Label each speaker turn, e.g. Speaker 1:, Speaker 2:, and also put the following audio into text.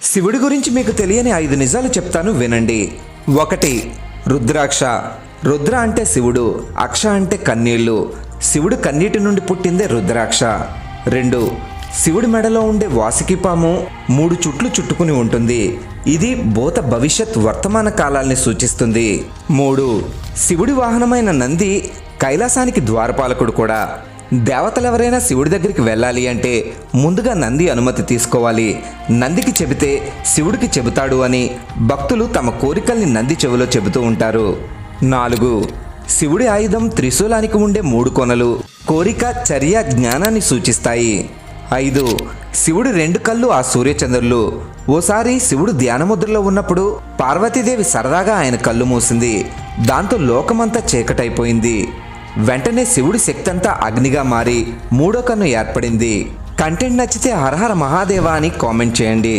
Speaker 1: శివుడి గురించి మీకు తెలియని 5 నిజాలు చెప్తాను వినండి. 1. రుద్రాక్ష. రుద్ర అంటే శివుడు, అక్ష అంటే కన్నీళ్లు. శివుడు కన్నీటి నుండి పుట్టిందే రుద్రాక్ష. 2. శివుడి మెడలో ఉండే వాసుకిపాము 3 చుట్లు చుట్టుకుని ఉంటుంది. ఇది భూత భవిష్యత్ వర్తమాన కాలాల్ని సూచిస్తుంది. 3. శివుడి వాహనమైన నంది కైలాసానికి ద్వారపాలకుడు కూడా. దేవతలెవరైనా శివుడి దగ్గరికి వెళ్ళాలి అంటే ముందుగా నంది అనుమతి తీసుకోవాలి. నందికి చెబితే శివుడికి చెబుతాడు అని భక్తులు తమ కోరికల్ని నంది చెవిలో చెబుతూ ఉంటారు. 4. శివుడి ఆయుధం త్రిశూలానికి ఉండే 3 కొనలు కోరిక, చర్య, జ్ఞానాన్ని సూచిస్తాయి. 5. శివుడి 2 కళ్ళు ఆ సూర్యచంద్రులు. ఓసారి శివుడు ధ్యానముద్రలో ఉన్నప్పుడు పార్వతీదేవి సరదాగా ఆయన కళ్ళు మూసింది. దాంతో లోకమంతా చీకటైపోయింది. వెంటనే శివుడి శక్తి అంతా అగ్నిగా మారి 3వ కన్ను ఏర్పడింది. కంటెంట్ నచ్చితే హరహర మహాదేవా అని కామెంట్ చేయండి.